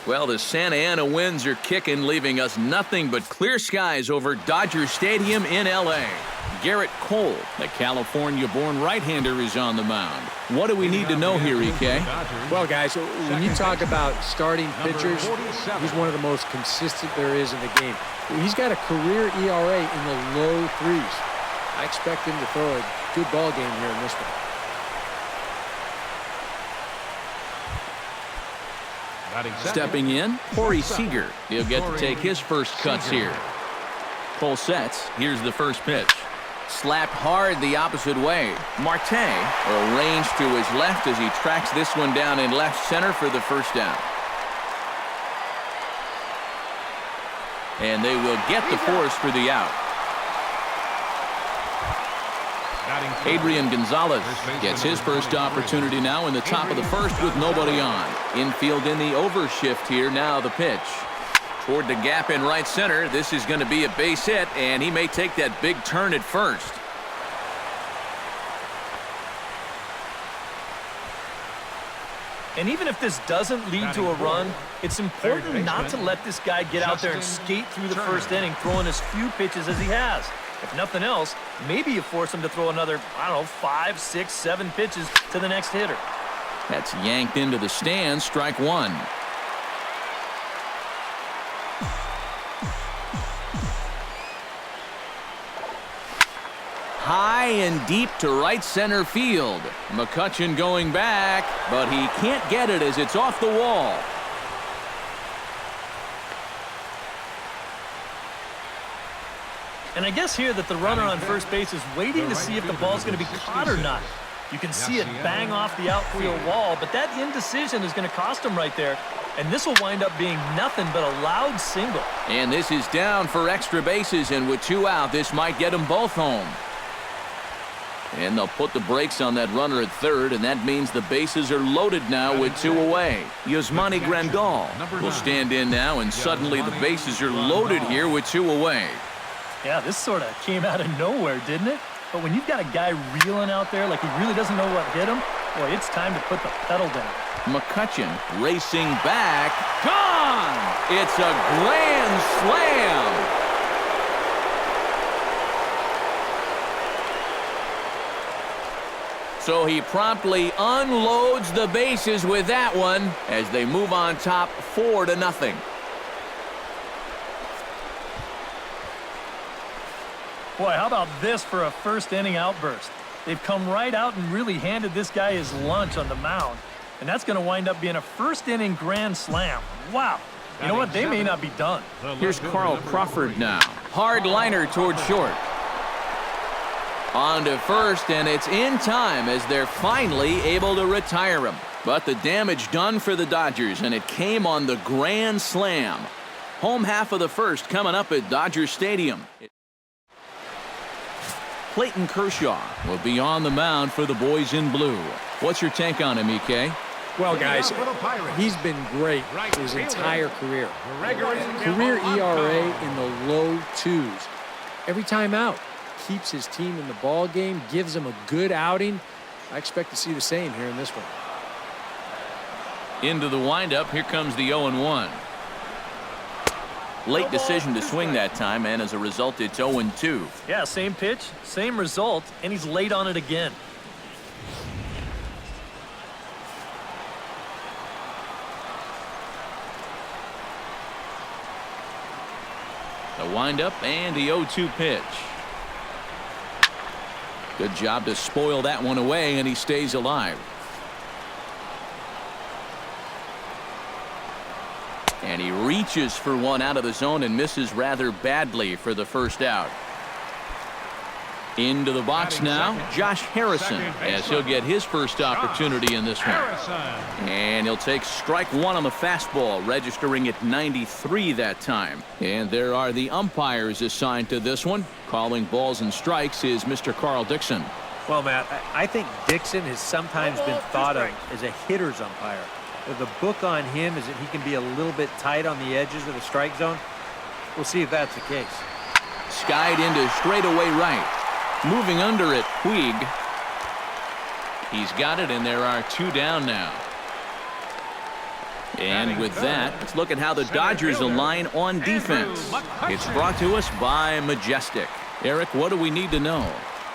Well, the Santa Ana winds are kicking, leaving us nothing but clear skies over Dodger Stadium in L.A. Garrett Cole, the California-born right-hander, is on the mound. What do we need to know here, EK? Well, guys, when you talk about starting pitchers, he's one of the most consistent there is in the game. He's got a career ERA in the low threes. I expect him to throw a good ball game here in this one. Stepping in, Corey Seager. He'll get to take his first cuts here. Cole sets. Here's the first pitch. Slapped hard the opposite way. Marte arranged to his left as he tracks this one down in left center for the first down. And they will get the force for the out. Adrian Gonzalez gets his first opportunity now in the top of the first with nobody on. Infield in the overshift here. Now the pitch. Toward the gap in right center. This is going to be a base hit, and he may take that big turn at first. And even if this doesn't lead to a run, it's important not to let this guy get out there and skate through the first inning, throwing as few pitches as he has. If nothing else, maybe you force him to throw another, 5, 6, 7 pitches to the next hitter. That's yanked into the stands. Strike one. High and deep to right center field. McCutchen going back, but he can't get it as it's off the wall. And I guess here that the runner on first base is waiting to see if the ball's going to be caught or not. You can see it bang off the outfield wall, but that indecision is going to cost him right there. And this will wind up being nothing but a loud single. And this is down for extra bases, and with 2 out, this might get them both home. And they'll put the brakes on that runner at third, and that means the bases are loaded now with 2 away. Yasmani Grandal will stand in now, and suddenly the bases are loaded here with 2 away. Yeah, this sort of came out of nowhere, didn't it? But when you've got a guy reeling out there like he really doesn't know what hit him, boy, it's time to put the pedal down. McCutchen racing back. Gone! It's a grand slam! So he promptly unloads the bases with that one as they move on top 4-0. Boy, how about this for a first inning outburst? They've come right out and really handed this guy his lunch on the mound. And that's going to wind up being a first inning grand slam. Wow. You know what? They may not be done. Here's Carl Crawford now. Hard liner toward short. On to first, and it's in time as they're finally able to retire him. But the damage done for the Dodgers, and it came on the grand slam. Home half of the first coming up at Dodger Stadium. Clayton Kershaw will be on the mound for the boys in blue. What's your take on him, EK? Well, guys, he's been great his entire career. Career ERA in the low 2s. Every time out, keeps his team in the ball game, gives them a good outing. I expect to see the same here in this one. Into the windup, here comes the 0-1. Late decision to swing that time, and as a result, it's 0-2. Yeah, same pitch, same result, and he's late on it again. The windup and the 0-2 pitch. Good job to spoil that one away, and he stays alive. And he reaches for one out of the zone and misses rather badly for the first out. Into the box now, Josh Harrison, as he'll get his first opportunity in this one. And he'll take strike one on the fastball, registering at 93 that time. And there are the umpires assigned to this one. Calling balls and strikes is Mr. Carl Dixon. Well, Matt, I think Dixon has sometimes been thought of as a hitter's umpire. The book on him is that he can be a little bit tight on the edges of the strike zone. We'll see if that's the case. Skied into straightaway right. Moving under it, Puig. He's got it, and there are 2 down now. And with that, let's look at how the Dodgers align on defense. It's brought to us by Majestic. Eric, what do we need to know?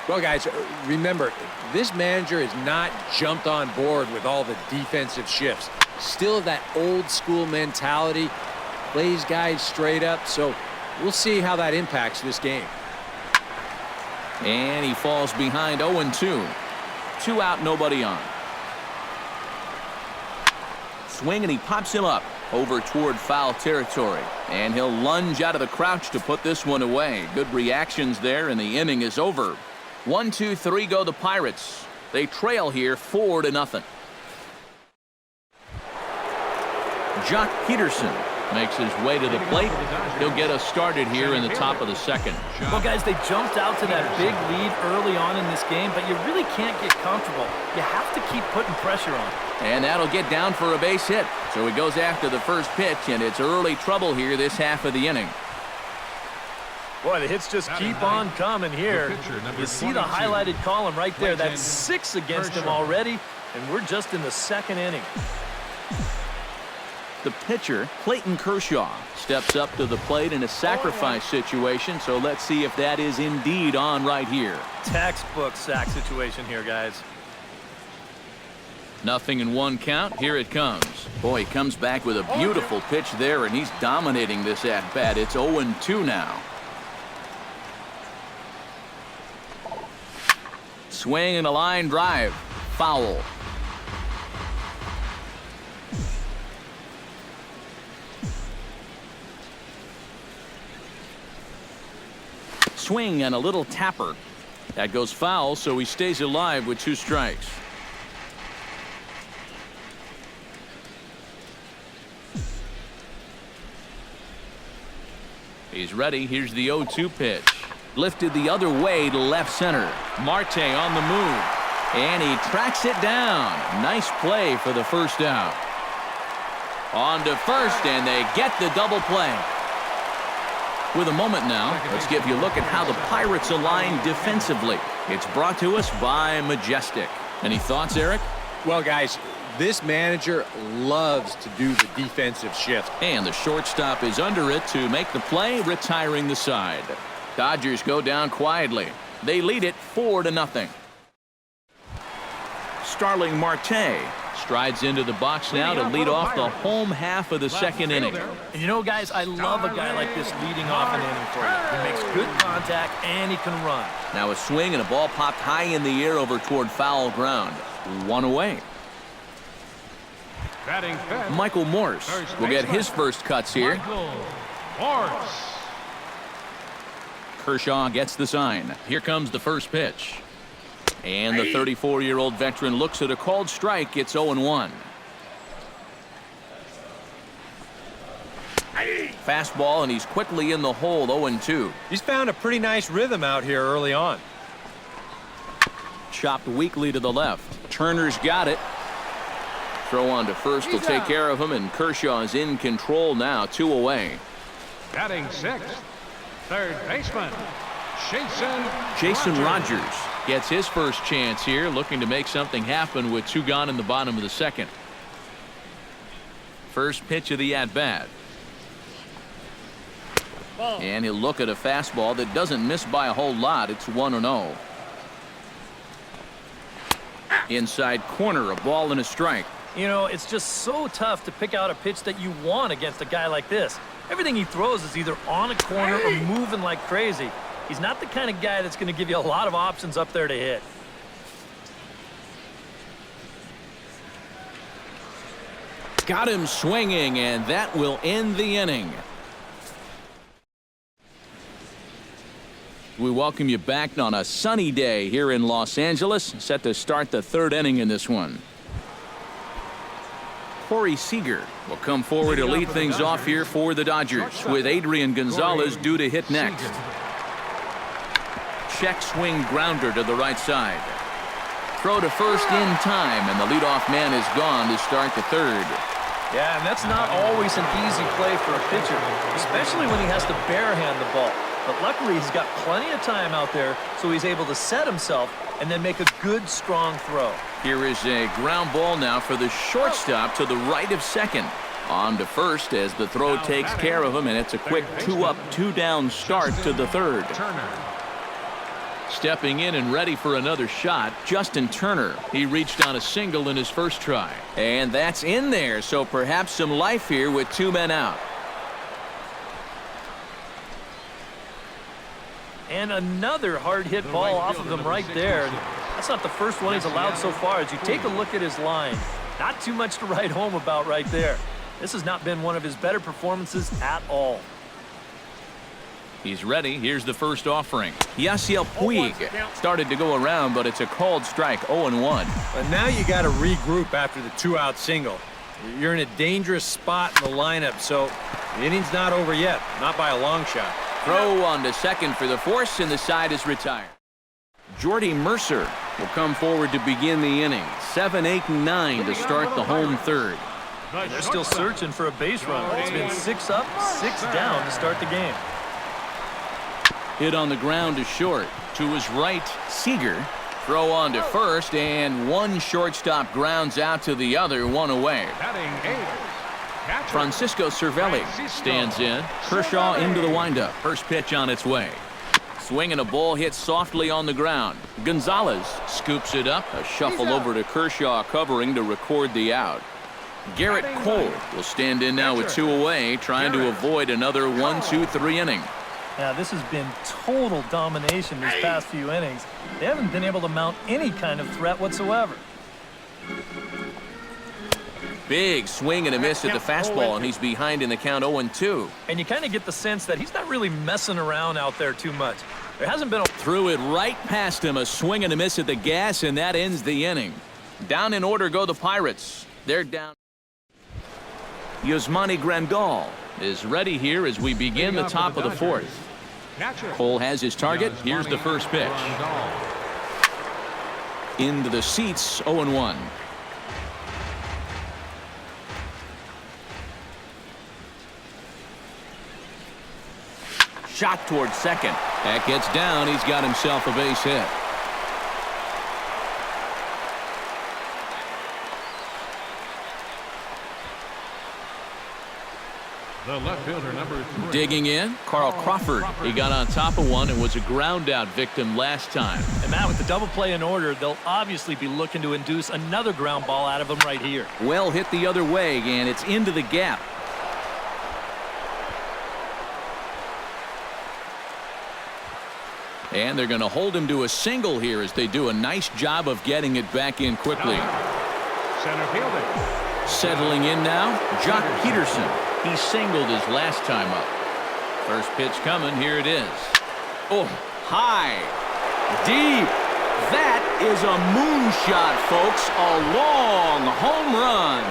Well, guys, remember, this manager has not jumped on board with all the defensive shifts. Still that old school mentality, plays guys straight up, so we'll see how that impacts this game. And he falls behind 0-2. 2 out, nobody on. Swing, and he pops him up over toward foul territory. And he'll lunge out of the crouch to put this one away. Good reactions there, and the inning is over. 1-2-3 go the Pirates. They trail here 4-0. Jock Peterson makes his way to the plate. He'll get us started here in the top of the second. Well, guys, they jumped out to that big lead early on in this game, but you really can't get comfortable. You have to keep putting pressure on. And that'll get down for a base hit. So he goes after the first pitch, and it's early trouble here this half of the inning. Boy, the hits just keep on coming here. You see the highlighted column right there. That's 6 against him already, and we're just in the second inning. The pitcher, Clayton Kershaw, steps up to the plate in a sacrifice situation, so let's see if that is indeed on right here. Textbook sack situation here, guys. 0-1 count. Here it comes. Boy, he comes back with a beautiful pitch there, and he's dominating this at-bat. It's 0-2 now. Swing and a line drive. Foul. Swing and a little tapper. That goes foul, so he stays alive with 2 strikes. He's ready. Here's the 0-2 pitch. Lifted the other way to left center. Marte on the move. And he tracks it down. Nice play for the first out. On to first, and they get the double play. With a moment now, let's give you a look at how the Pirates align defensively. It's brought to us by Majestic. Any thoughts, Eric? Well, guys, this manager loves to do the defensive shift. And the shortstop is under it to make the play, retiring the side. Dodgers go down quietly. They lead it 4-0. Starling Marte strides into the box now to lead off the home half of the second inning. And you know, guys, I love a guy like this leading off an inning for you. He makes good contact, and he can run. Now a swing, and a ball popped high in the air over toward foul ground. 1 away. Michael Morse will get his first cuts here. Kershaw gets the sign. Here comes the first pitch. And the 34-year-old veteran looks at a called strike. It's 0-1. Fastball, and he's quickly in the hole. 0-2. He's found a pretty nice rhythm out here early on. Chopped weakly to the left. Turner's got it. Throw on to first will take care of him, and Kershaw is in control now. 2 away. Batting sixth, third baseman, Jason Rogers gets his first chance here, looking to make something happen with 2 gone in the bottom of the second. First pitch of the at-bat. And he'll look at a fastball that doesn't miss by a whole lot. It's 1-0. Inside corner, a ball and a strike. You know, it's just so tough to pick out a pitch that you want against a guy like this. Everything he throws is either on a corner or moving like crazy. He's not the kind of guy that's going to give you a lot of options up there to hit. Got him swinging, and that will end the inning. We welcome you back on a sunny day here in Los Angeles, set to start the 3rd inning in this one. Corey Seager will come forward to lead things off here for the Dodgers, with Adrian Gonzalez due to hit next. Check swing grounder to the right side. Throw to first in time, and the leadoff man is gone to start the 3rd. Yeah, and that's not always an easy play for a pitcher, especially when he has to barehand the ball. But luckily, he's got plenty of time out there, so he's able to set himself and then make a good, strong throw. Here is a ground ball now for the shortstop to the right of second. On to first as the throw takes care of him, and it's a quick 2-up, 2-down start to the third. Stepping in and ready for another shot, Justin Turner. He reached on a single in his first try. And that's in there, so perhaps some life here with 2 men out. And another hard-hit ball off of him right there. That's not the first one he's allowed so far. As you take a look at his line, not too much to write home about right there. This has not been one of his better performances at all. He's ready. Here's the first offering. Yasiel Puig started to go around, but it's a called strike, 0-1. But now you got to regroup after the 2-out single. You're in a dangerous spot in the lineup, so the inning's not over yet, not by a long shot. Throw on to second for the force, and the side is retired. Jordy Mercer will come forward to begin the inning. 7, 8, and 9 to start the home third. And they're still searching for a base run. It's been 6 up, 6 down to start the game. Hit on the ground to short. To his right, Seager. Throw on to first, and one shortstop grounds out to the other, 1 away. Francisco Cervelli stands in. Kershaw into the windup. First pitch on its way. Swinging a ball hit softly on the ground. Gonzalez scoops it up. A shuffle over to Kershaw covering to record the out. Garrett Cole will stand in now with 2 away, trying to avoid another 1-2-3 inning. Now, this has been total domination these past few innings. They haven't been able to mount any kind of threat whatsoever. Big swing and a miss at the fastball, and he's behind in the count 0-2. And you kind of get the sense that he's not really messing around out there too much. There hasn't been a... Threw it right past him, a swing and a miss at the gas, and that ends the inning. Down in order go the Pirates. They're down. Yasmani Grandal is ready here as we begin the top of the fourth. Cole has his target. Here's the first pitch. Into the seats, 0-1. Shot towards second. That gets down. He's got himself a base hit. The left fielder, number 3. Digging in, Carl Crawford. He got on top of one and was a ground out victim last time. And Matt, with the double play in order, they'll obviously be looking to induce another ground ball out of him right here. Well hit the other way, and it's into the gap. And they're going to hold him to a single here as they do a nice job of getting it back in quickly. Center fielding. Settling in now, Jock Peterson. He singled his last time up. First pitch coming. Here it is. Oh, high. Deep. That is a moonshot, folks. A long home run.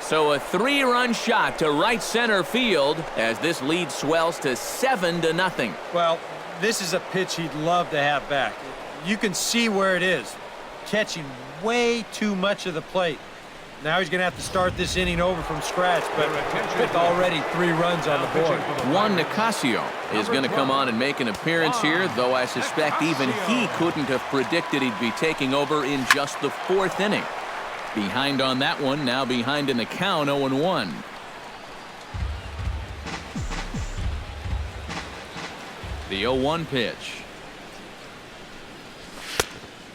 So a 3-run shot to right center field as this lead swells to 7-0. Well, this is a pitch he'd love to have back. You can see where it is. Catching way too much of the plate. Now he's going to have to start this inning over from scratch, but with already 3 runs on the board. Juan Nicasio is going to come on and make an appearance here, though I suspect even he couldn't have predicted he'd be taking over in just the 4th inning. Behind on that one, now behind in the count, 0-1. The 0-1 pitch.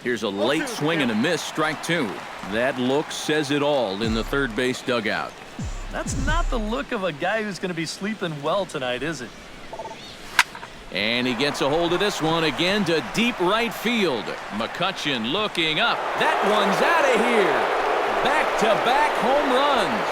Here's a late swing and a miss, strike 2. That look says it all in the third base dugout. That's not the look of a guy who's going to be sleeping well tonight, is it? And he gets a hold of this one again to deep right field. McCutchen looking up. That one's out of here. Back-to-back home runs.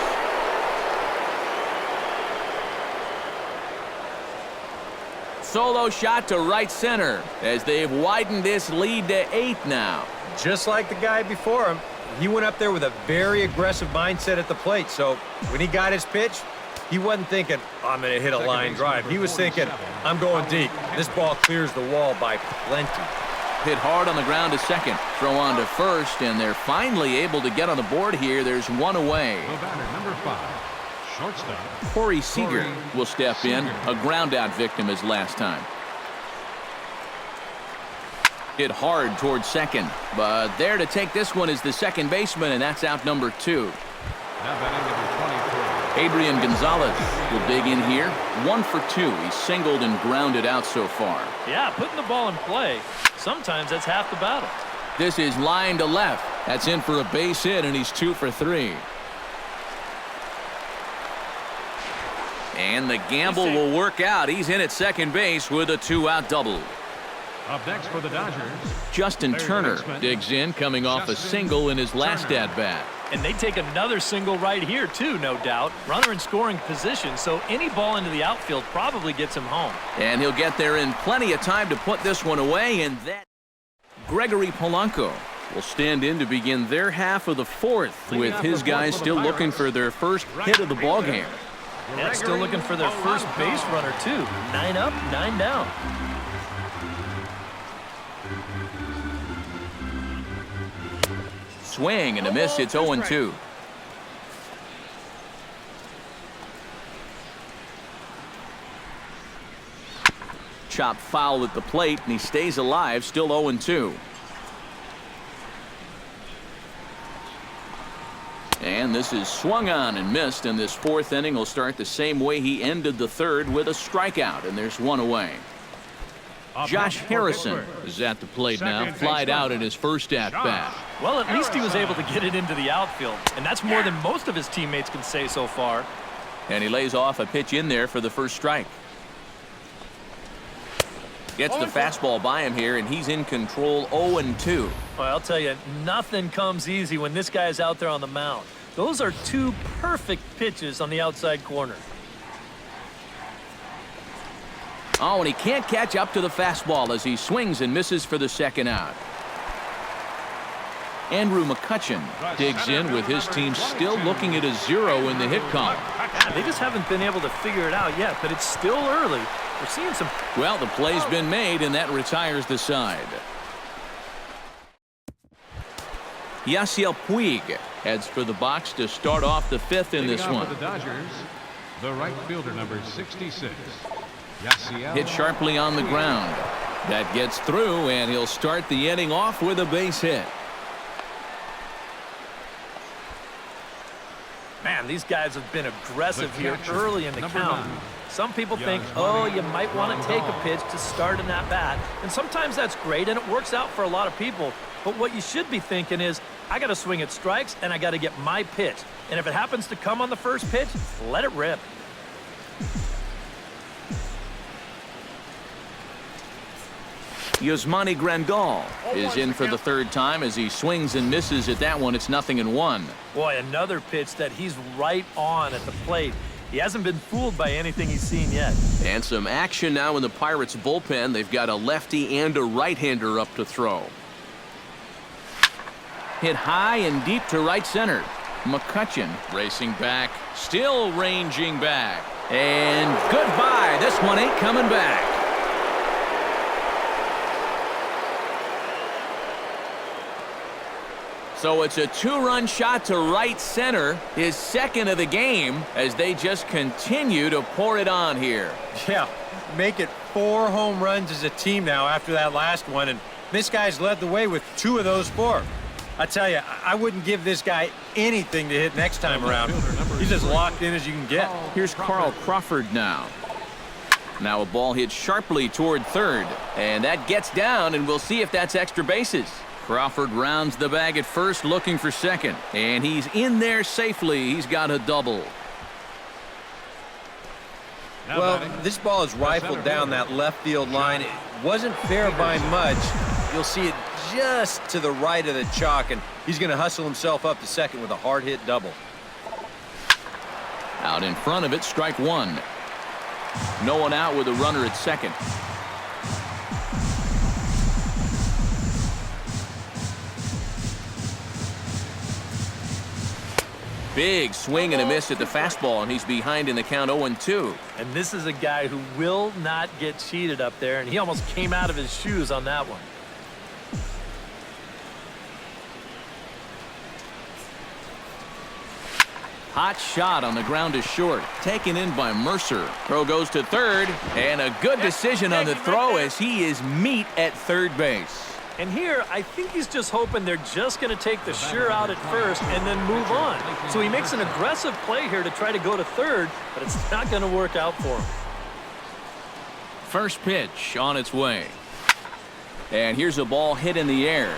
Solo shot to right center as they've widened this lead to 8 now. Just like the guy before him, he went up there with a very aggressive mindset at the plate. So when he got his pitch, he wasn't thinking, oh, I'm going to hit a line drive. He was thinking, I'm going deep. This ball clears the wall by plenty. Hit hard on the ground to second. Throw on to first, and they're finally able to get on the board here. There's 1 away. The batter, number 5, shortstop. Corey Seager will step in. A ground out victim his last time. Hit hard towards second, but there to take this one is the second baseman, and that's out number 2. Now batting number 23. Adrian Gonzalez will dig in here. 1 for 2. He's singled and grounded out so far. Yeah, putting the ball in play, sometimes that's half the battle. This is line to left. That's in for a base hit, and he's 2 for 3. And the gamble will work out. He's in at second base with a 2-out double. Up next for the Dodgers. Justin Turner digs in, coming off a single in his last at-bat. And they take another single right here, too, no doubt. Runner in scoring position, so any ball into the outfield probably gets him home. And he'll get there in plenty of time to put this one away, and that Gregory Polanco will stand in to begin their half of the fourth, with his guys still looking for their first hit of the ballgame. And still looking for their first base runner, too. 9 up, 9 down. Swing and a miss. It's 0-2. Chop foul at the plate, and he stays alive, still 0-2. And this is swung on and missed, and this fourth inning will start the same way he ended the third, with a strikeout, and there's one away. Josh Harrison is at the plate now, flied out in his first at-bat. Well, at least he was able to get it into the outfield, and that's more than most of his teammates can say so far. And he lays off a pitch in there for the first strike. Gets the fastball by him here, and he's in control. 0-2. Well, I'll tell you, nothing comes easy when this guy's out there on the mound. Those are 2 perfect pitches on the outside corner. Oh, and he can't catch up to the fastball as he swings and misses for the second out. Andrew McCutchen digs in with his team still looking at a 0 in the hit column. Yeah, they just haven't been able to figure it out yet, but it's still early. We're seeing some... Well, the play's been made, and that retires the side. Yasiel Puig heads for the box to start off the fifth in this one. For the Dodgers, the right fielder, number 66. Hit sharply on the ground. That gets through, and he'll start the inning off with a base hit. Man, these guys have been aggressive here early in the count. Some people think, oh, you might want to take a pitch to start in that bat. And sometimes that's great, and it works out for a lot of people. But what you should be thinking is, I got to swing at strikes, and I got to get my pitch. And if it happens to come on the first pitch, let it rip. Yasmani Grandal is in for the third time as he swings and misses at that one. It's 0-1. Boy, another pitch that he's right on at the plate. He hasn't been fooled by anything he's seen yet. And some action now in the Pirates bullpen. They've got a lefty and a right-hander up to throw. Hit high and deep to right center. McCutchen racing back, still ranging back. And goodbye. This one ain't coming back. So it's a 2-run shot to right center, his second of the game, as they just continue to pour it on here. Yeah, make it 4 home runs as a team now after that last one, and this guy's led the way with 2 of those 4. I tell you, I wouldn't give this guy anything to hit next time around. He's as locked in as you can get. Here's Carl Crawford now. Now a ball hit sharply toward third, and that gets down, and we'll see if that's extra bases. Crawford rounds the bag at first, looking for second, and he's in there safely. He's got a double. Well, this ball is rifled down that left field line. It wasn't fair by much. You'll see it just to the right of the chalk, and he's going to hustle himself up to second with a hard hit double. Out in front of it, strike one. No one out with a runner at second. Big swing and a miss at the fastball, and he's behind in the count 0-2. And this is a guy who will not get cheated up there, and he almost came out of his shoes on that one. Hot shot on the ground is short. Taken in by Mercer. Throw goes to third, and a good decision on the throw as he is meat at third base. And here, I think he's just hoping they're just going to take the sure out at first and then move on. So he makes an aggressive play here to try to go to third, but it's not going to work out for him. First pitch on its way. And here's a ball hit in the air.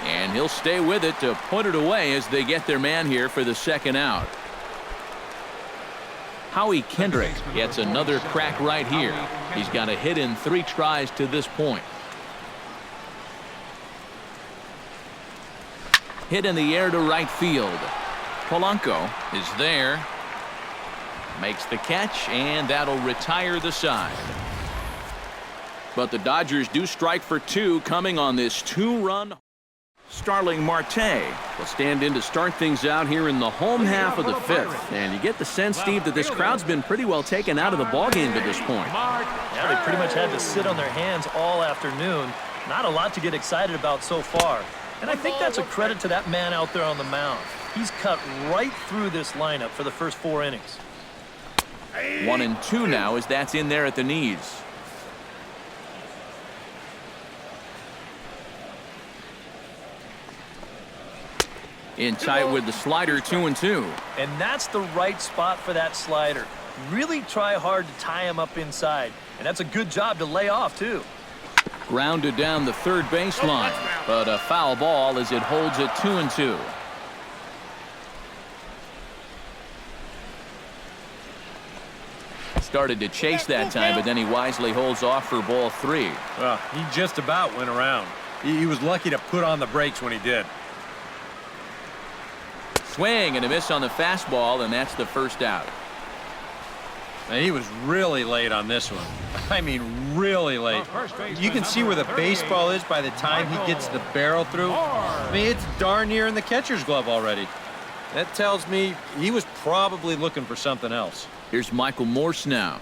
And he'll stay with it to put it away as they get their man here for the second out. Howie Kendrick gets another crack right here. He's got a hit in 3 tries to this point. Hit in the air to right field. Polanco is there. Makes the catch, and that'll retire the side. But the Dodgers do strike for 2 coming on this 2-run. Starling Marte will stand in to start things out here in the home half of the 5th. And you get the sense, Steve, that this crowd's been pretty well taken out of the ballgame to this point. Yeah, they pretty much had to sit on their hands all afternoon. Not a lot to get excited about so far. And I think that's a credit to that man out there on the mound. He's cut right through this lineup for the first 4 innings. 1-2 now as that's in there at the knees. In tight with the slider, 2-2. And that's the right spot for that slider. Really try hard to tie him up inside. And that's a good job to lay off, too. Grounded down the third baseline, but a foul ball as it holds it 2-2. Started to chase that time, but then he wisely holds off for ball 3. Well, he just about went around. He was lucky to put on the brakes when he did. Swing and a miss on the fastball, and that's the first out. And he was really late on this one. I mean, really late. You can see where the baseball is by the time he gets the barrel through. I mean, it's darn near in the catcher's glove already. That tells me he was probably looking for something else. Here's Michael Morse now.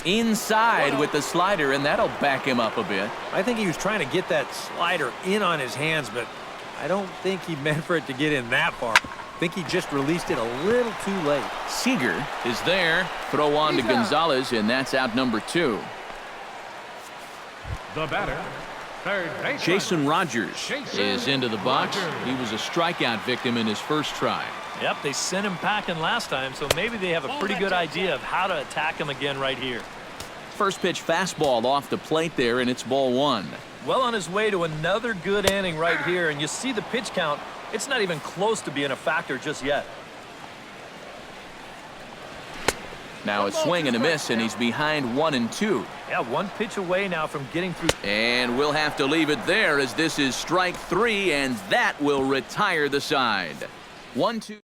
Inside with the slider, and that'll back him up a bit. I think he was trying to get that slider in on his hands, but I don't think he meant for it to get in that far. I think he just released it a little too late. Seager is there. Throw on to Gonzalez, and that's out number 2. The batter, third baseman, Jason Rogers is into the box. He was a strikeout victim in his first try. Yep, they sent him packing last time, so maybe they have a pretty good idea of how to attack him again right here. First pitch fastball off the plate there, and it's ball 1. Well on his way to another good inning right here, and you see the pitch count. It's not even close to being a factor just yet. Now a swing and a miss, and he's behind 1-2. Yeah, 1 pitch away now from getting through. And we'll have to leave it there as this is strike 3, and that will retire the side. 1-2.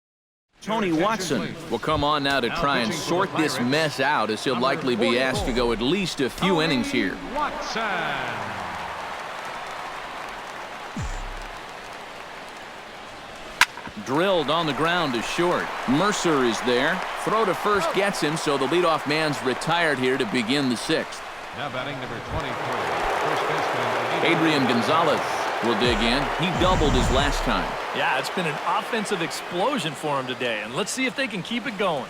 Tony Watson will come on now to try and sort this mess out, as he'll likely be asked to go at least a few innings here. Watson. Drilled on the ground to short. Mercer is there. Throw to first gets him, so the leadoff man's retired here to begin the 6th. Now batting number 24, first baseman Adrian Gonzalez will dig in. He doubled his last time. Yeah, it's been an offensive explosion for him today, and let's see if they can keep it going.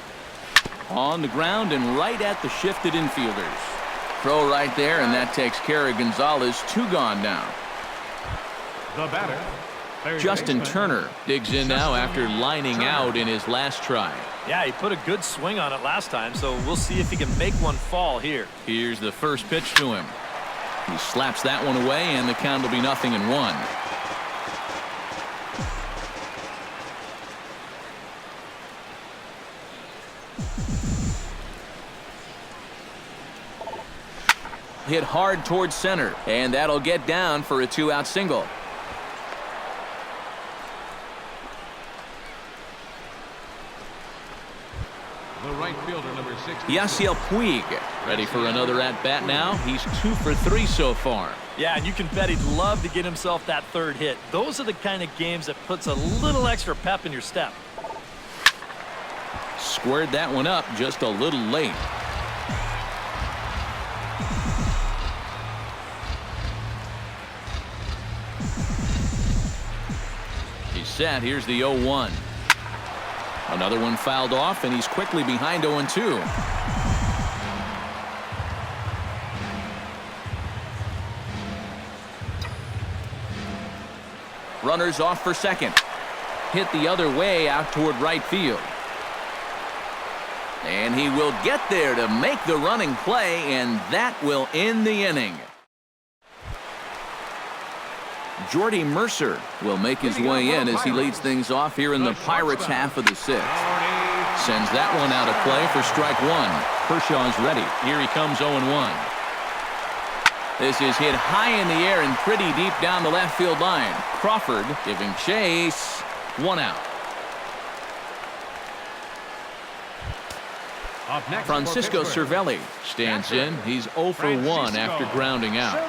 On the ground and right at the shifted infielders. Throw right there, and that takes care of Gonzalez. 2 gone now. The batter, third Justin baseman, Turner digs in now after lining out in his last try. Yeah, he put a good swing on it last time, so we'll see if he can make one fall here. Here's the first pitch to him. He slaps that one away, and the count will be 0-1. Hit hard towards center, and that'll get down for a 2-out single. the right fielder, number 60. Yasiel Puig ready for another at-bat now. He's 2 for 3 so far. Yeah, and you can bet he'd love to get himself that third hit. Those are the kind of games that puts a little extra pep in your step. Squared that one up just a little late. He's set. Here's the 0-1. Another one fouled off, and he's quickly behind 0-2. Runners off for second. Hit the other way out toward right field. And he will get there to make the running play, and that will end the inning. Jordy Mercer will make his way in as he leads things off here in the Pirates' half of the sixth. Sends that one out of play for strike one. Kershaw's ready. Here he comes 0-1. This is hit high in the air and pretty deep down the left field line. Crawford giving chase. 1 out. Francisco Cervelli stands in. He's 0 for 1 after grounding out.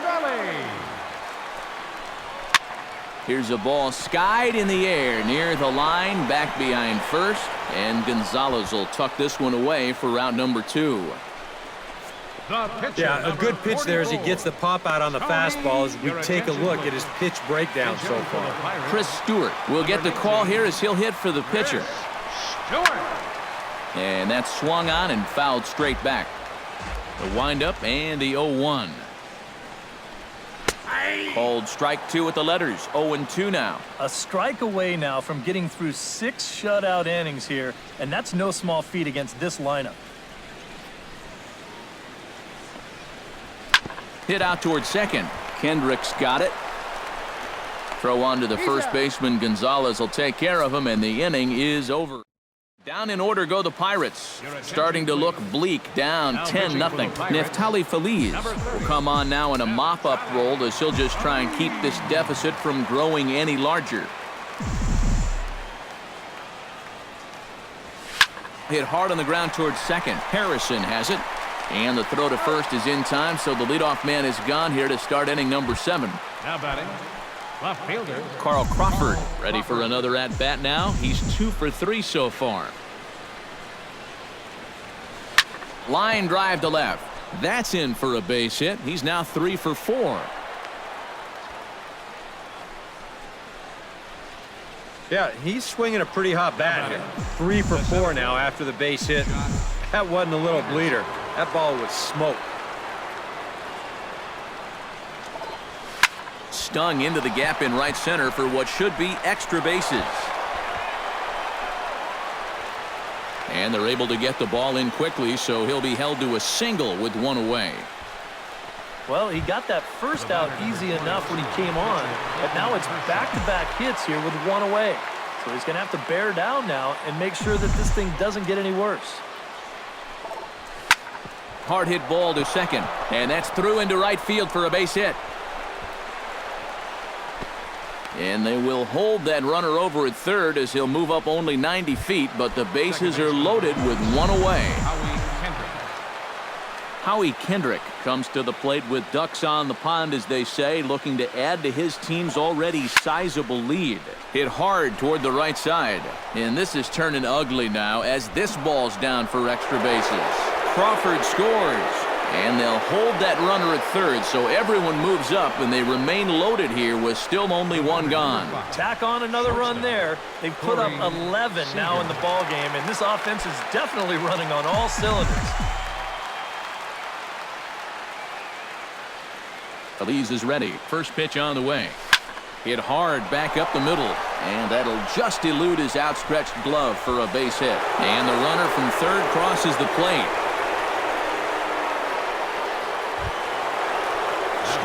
Here's a ball skied in the air near the line, back behind first, and Gonzalez will tuck this one away for round number 2. Yeah, a good pitch there as he gets the pop out on the fastball as we take a look at his pitch breakdown so far. Chris Stewart will get the call here as he'll hit for the pitcher. And that's swung on and fouled straight back. The windup and the 0-1. Called strike 2 with the letters. 0-2 now. A strike away now from getting through 6 shutout innings here, and that's no small feat against this lineup. Hit out towards second. Kendrick's got it. Throw on to the first baseman. Gonzalez will take care of him, and the inning is over. Down in order go the Pirates. Starting to look bleak, down 10-0. Neftali Feliz will come on now in a mop-up role as he'll just try and keep this deficit from growing any larger. Hit hard on the ground towards second. Harrison has it. And the throw to first is in time, so the leadoff man is gone here to start inning number 7. Now batting, left fielder Carl Crawford ready for another at-bat now. He's 2 for 3 so far. Line drive to left. That's in for a base hit. He's now 3 for 4. Yeah, he's swinging a pretty hot bat here. 3 for 4 now after the base hit. That wasn't a little bleeder. That ball was smoke. Stung into the gap in right center for what should be extra bases. And they're able to get the ball in quickly, so he'll be held to a single with 1 away. Well, he got that first out easy enough when he came on, but now it's back-to-back hits here with 1 away. So he's going to have to bear down now and make sure that this thing doesn't get any worse. Hard hit ball to second, and that's through into right field for a base hit. And they will hold that runner over at third as he'll move up only 90 feet, but the bases are loaded with 1 away. Howie Kendrick comes to the plate with ducks on the pond, as they say, looking to add to his team's already sizable lead. Hit hard toward the right side, and this is turning ugly now as this ball's down for extra bases. Crawford scores, and they'll hold that runner at third, so everyone moves up, and they remain loaded here with still only 1 gone. Tack on another run there. They've put up 11 now in the ball game, and this offense is definitely running on all cylinders. Feliz is ready. First pitch on the way. Hit hard back up the middle, and that'll just elude his outstretched glove for a base hit. And the runner from third crosses the plate.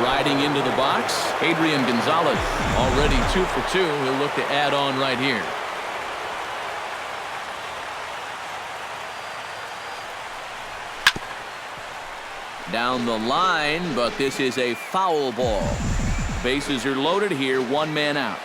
Striding into the box, Adrian Gonzalez, already 2 for 2. He'll look to add on right here. Down the line, but this is a foul ball. Bases are loaded here, 1 man out.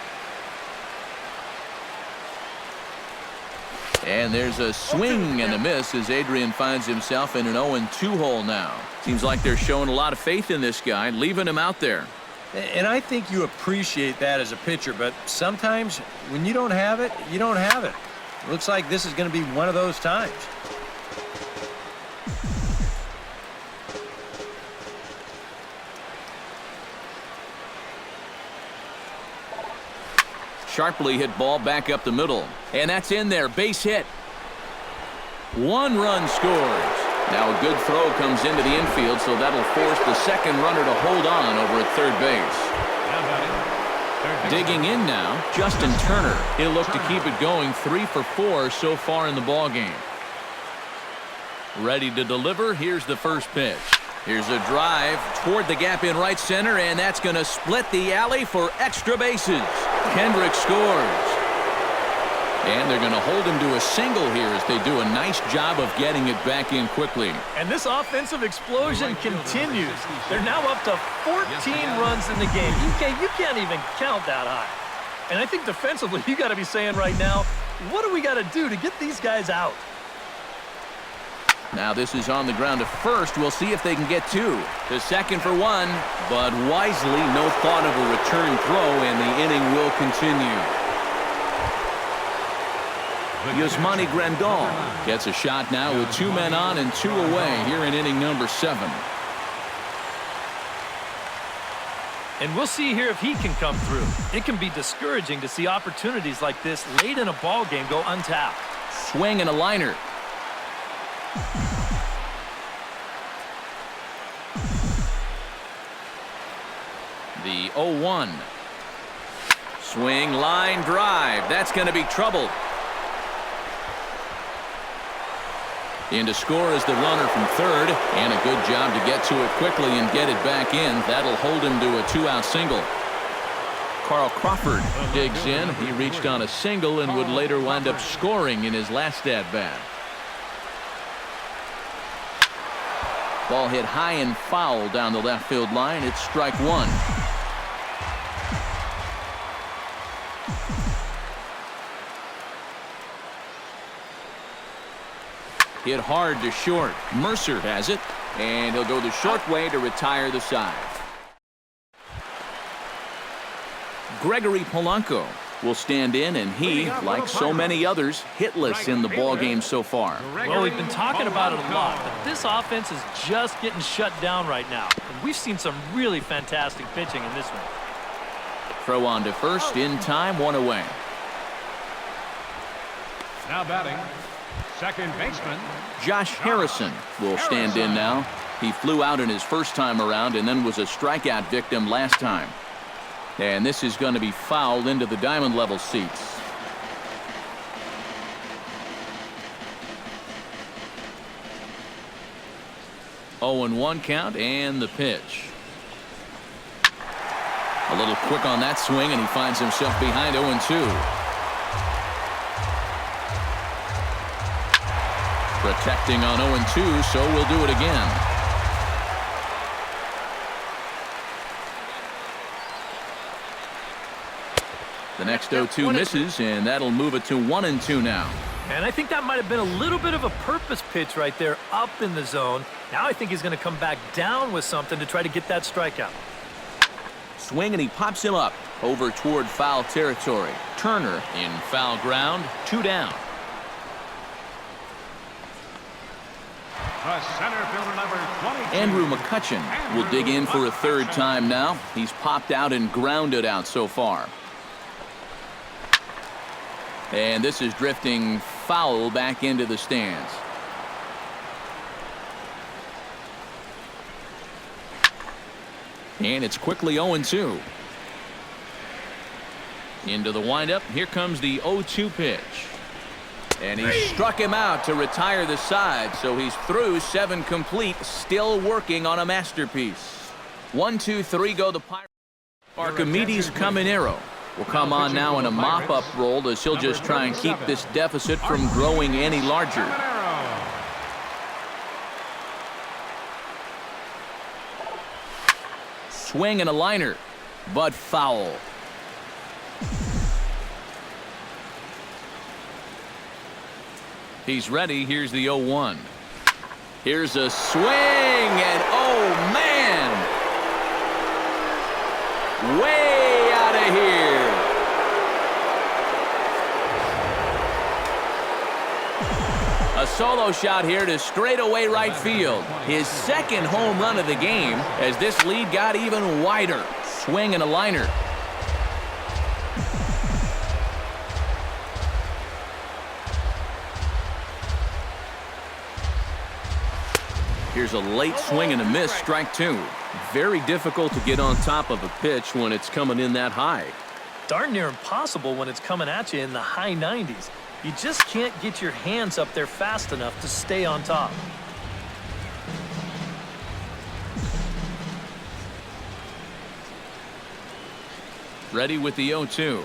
And there's a swing and a miss as Adrian finds himself in an 0-2 hole now. Seems like they're showing a lot of faith in this guy, leaving him out there. And I think you appreciate that as a pitcher, but sometimes when you don't have it, you don't have it. It looks like this is going to be one of those times. Sharply hit ball back up the middle. And that's in there. Base hit. 1 run scores. Now a good throw comes into the infield, so that'll force the second runner to hold on over at third base. Digging in now, Justin Turner. He'll look to keep it going, 3 for 4 so far in the ballgame. Ready to deliver. Here's the first pitch. Here's a drive toward the gap in right center, and that's going to split the alley for extra bases. Kendrick scores. And they're going to hold him to a single here as they do a nice job of getting it back in quickly. And this offensive explosion continues. They're now up to 14 runs in the game. You can't even count that high. And I think defensively, you got to be saying right now, what do we got to do to get these guys out? Now this is on the ground to first. We'll see if they can get 2. To second for 1, but wisely, no thought of a return throw, and the inning will continue. Yasmani Grandal gets a shot now with 2 men on and 2 away here in inning number 7. And we'll see here if he can come through. It can be discouraging to see opportunities like this late in a ball game go untapped. Swing and a liner. The 0-1. Swing, line, drive. That's going to be trouble. In to score is the runner from third, and a good job to get to it quickly and get it back in. That'll hold him to a 2-out single. Carl Crawford digs in. He reached on a single and would later wind up scoring in his last at-bat. Ball hit high and foul down the left field line. It's strike 1. Hit hard to short. Mercer has it, and he'll go the short way to retire the side. Gregory Polanco will stand in, and he, like so many others, hitless in the ballgame so far. Well, we've been talking about it a lot, but this offense is just getting shut down right now. And we've seen some really fantastic pitching in this one. Throw on to first, in time, 1 away. Now batting, second baseman Josh Harrison will stand in now. He flew out in his first time around and then was a strikeout victim last time. And this is going to be fouled into the diamond level seats. Oh, and 1 count, and the pitch. A little quick on that swing, and he finds himself behind 0-2. Protecting on 0-2, so we'll do it again. The next 0-2 misses, and that'll move it to 1-2 now. And I think that might have been a little bit of a purpose pitch right there up in the zone. Now I think he's going to come back down with something to try to get that strikeout. Swing, and he pops him up over toward foul territory. Turner in foul ground, 2 down. the center fielder number 22. Andrew McCutchen will dig in for a 3rd time now. He's popped out and grounded out so far. And this is drifting foul back into the stands. And it's quickly 0-2. Into the windup. Here comes the 0-2 pitch. And he struck him out to retire the side. So he's through 7 complete, still working on a masterpiece. 1, 2, 3 go the Pirates. Archimedes Caminero will come on now in a mop-up role as he'll just try and keep this deficit from growing any larger. Swing and a liner, but foul. He's ready. Here's the 0-1. Here's a swing, and oh man, way out of here. A solo shot here to straightaway right field. His 2nd home run of the game as this lead got even wider. Swing and a liner. Here's a late swing and a miss, strike 2. Very difficult to get on top of a pitch when it's coming in that high. darn near impossible when it's coming at you in the high 90s. You just can't get your hands up there fast enough to stay on top. Ready with the 0-2.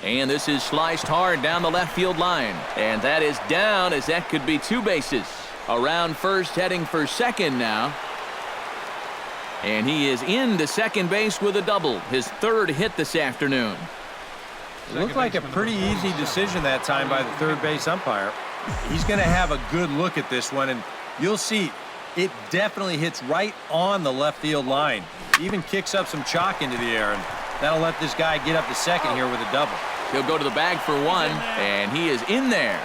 And this is sliced hard down the left field line. And that is down, as that could be 2 bases. Around first, heading for second now. And he is into second base with a double. His 3rd hit this afternoon. Looked like a pretty easy decision that time by the third base umpire. He's going to have a good look at this one, and you'll see it definitely hits right on the left field line. Even kicks up some chalk into the air, and that'll let this guy get up to second here with a double. He'll go to the bag for 1, and he is in there.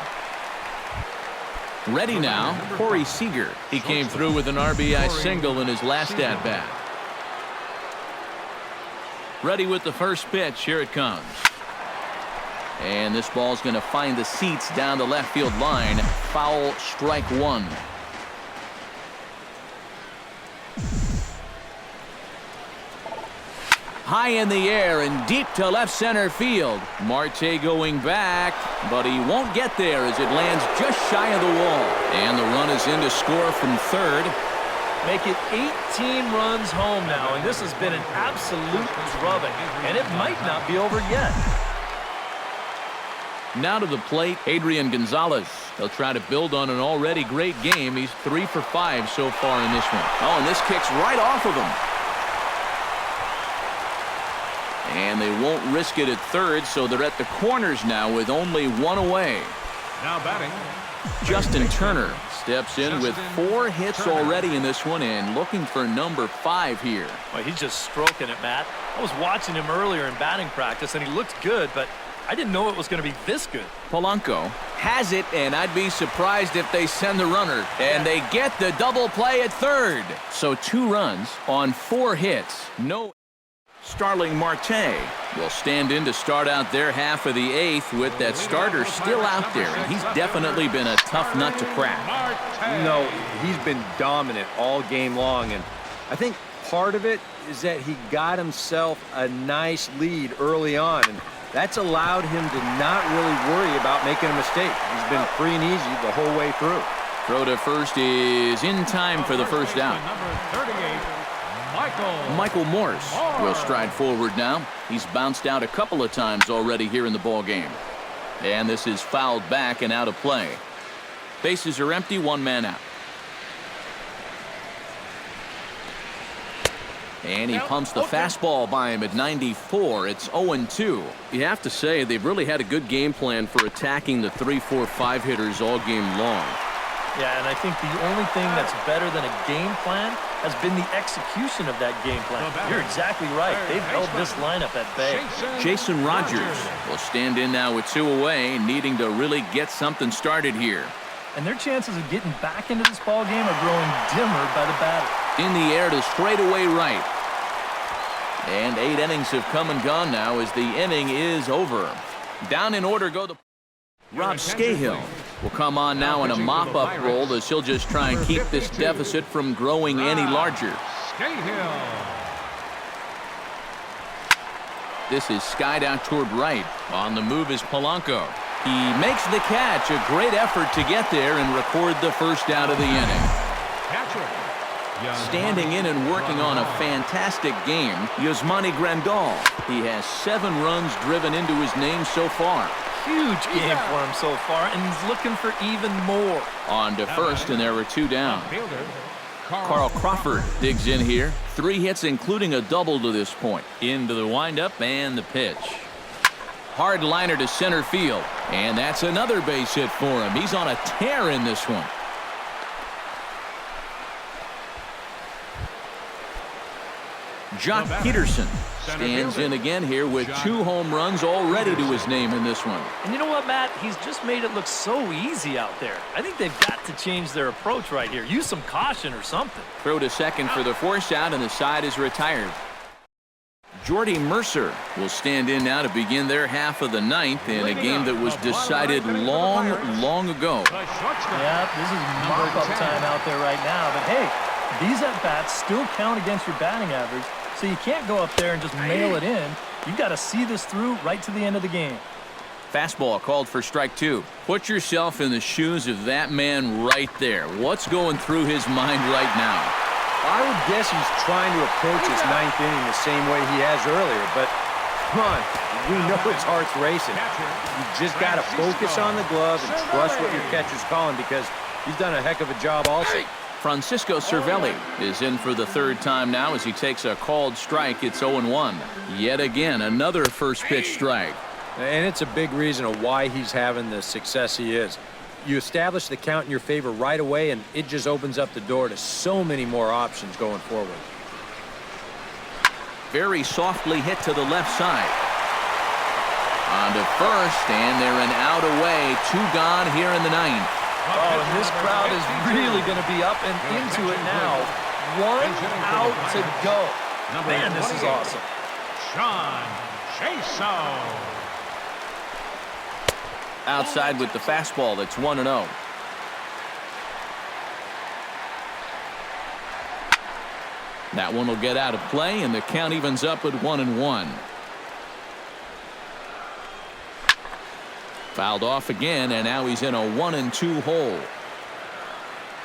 Ready now, Corey Seager. He came through with an RBI single in his last at-bat. Ready with the first pitch. Here it comes. And this ball's going to find the seats down the left field line. Foul, strike 1. High in the air and deep to left center field. Marte going back, but he won't get there as it lands just shy of the wall. And the run is in to score from third. Make it 18 runs home now, and this has been an absolute drubbing, and it might not be over yet. Now to the plate, Adrian Gonzalez. He'll try to build on an already great game. He's 3 for 5 so far in this one. Oh, and this kicks right off of him. And they won't risk it at third, so they're at the corners now with only 1 away. Now batting, Justin Turner steps in with 4 hits already in this one and looking for number 5 here. Well, he's just stroking it, Matt. I was watching him earlier in batting practice, and he looked good, but I didn't know it was going to be this good. Polanco has it, and I'd be surprised if they send the runner. And they get the double play at third. So 2 runs on 4 hits. No. Starling Marte will stand in to start out their half of the 8th with that starter still out there. And he's definitely been a tough nut to crack. No, he's been dominant all game long, and I think part of it is that he got himself a nice lead early on, and that's allowed him to not really worry about making a mistake. He's been free and easy the whole way through. Throw to first is in time for the first out. number 38, Michael Morse will stride forward now. He's bounced out a couple of times already here in the ball game. And this is fouled back and out of play. Bases are empty, 1 man out. And he pumps the fastball by him at 94. It's 0-2. You have to say they've really had a good game plan for attacking the 3, 4, 5 hitters all game long. Yeah, and I think the only thing that's better than a game plan has been the execution of that game plan. You're exactly right. They've held this lineup at bay. Jason Rogers will stand in now with 2 away, needing to really get something started here. And their chances of getting back into this ball game are growing dimmer by the batter. In the air to straightaway right. And 8 innings have come and gone now as the inning is over. Down in order go the Rob Scahill will come on now in a mop-up role as he'll just try and keep this deficit from growing any larger. This is skied out toward right. On the move is Polanco. He makes the catch. A great effort to get there and record the first out of the inning. Standing in and working on a fantastic game, Yasmani Grandal. He has 7 runs driven into his name so far. Huge game for him so far, and he's looking for even more. On to first, and there were 2 down. Carl Crawford digs in here. 3 hits, including a double to this point. Into the windup and the pitch. Hard liner to center field, and that's another base hit for him. He's on a tear in this one. Jock Peterson stands in again here with 2 home runs already to his name in this one. And you know what, Matt? He's just made it look so easy out there. I think they've got to change their approach right here. Use some caution or something. Throw to second for the force out, and the side is retired. Jordy Mercer will stand in now to begin their half of the 9th in a game that was decided long ago. Yeah, this is mop-up time out there right now. But hey, these at-bats still count against your batting average, so you can't go up there and just mail it in. You've got to see this through right to the end of the game. Fastball called for strike 2. Put yourself in the shoes of that man right there. What's going through his mind right now? I would guess he's trying to approach his ninth inning the same way he has earlier, but come on, we know his heart's racing. You just got to focus on the glove and trust what your catcher's calling because he's done a heck of a job also. Francisco Cervelli is in for the third time now as he takes a called strike. It's 0-1. Yet again, another first pitch strike. And it's a big reason of why he's having the success he is. You establish the count in your favor right away, and it just opens up the door to so many more options going forward. Very softly hit to the left side. On to first, and they're an out away. 2 gone here in the 9th. Oh, and this crowd is really going to be up and into it now. 1 out to go. Man, this is awesome. Sean Chaso. Outside with the fastball. That's 1-0. That one will get out of play, and the count evens up at 1-1. Fouled off again, and now he's in a 1-2 hole.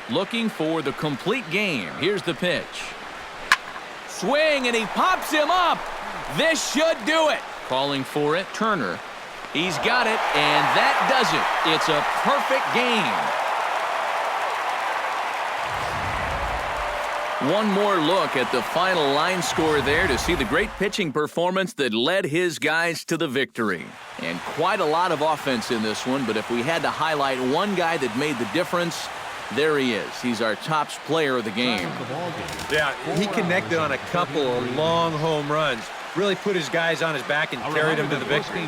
Looking for the complete game. Here's the pitch. Swing, and he pops him up. This should do it. Calling for it, Turner. He's got it, and that does it. It's a perfect game. One more look at the final line score there to see the great pitching performance that led his guys to the victory. And quite a lot of offense in this one, but if we had to highlight one guy that made the difference, there he is. He's our top player of the game. Yeah, he connected on a couple of long home runs. Really put his guys on his back and carried him to the victory.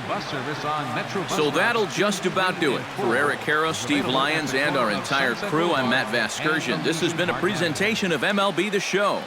So that'll just about do it. For Eric Harrow, Steve Lyons, and our entire crew, I'm Matt Vasgersian. This has been a presentation of MLB The Show.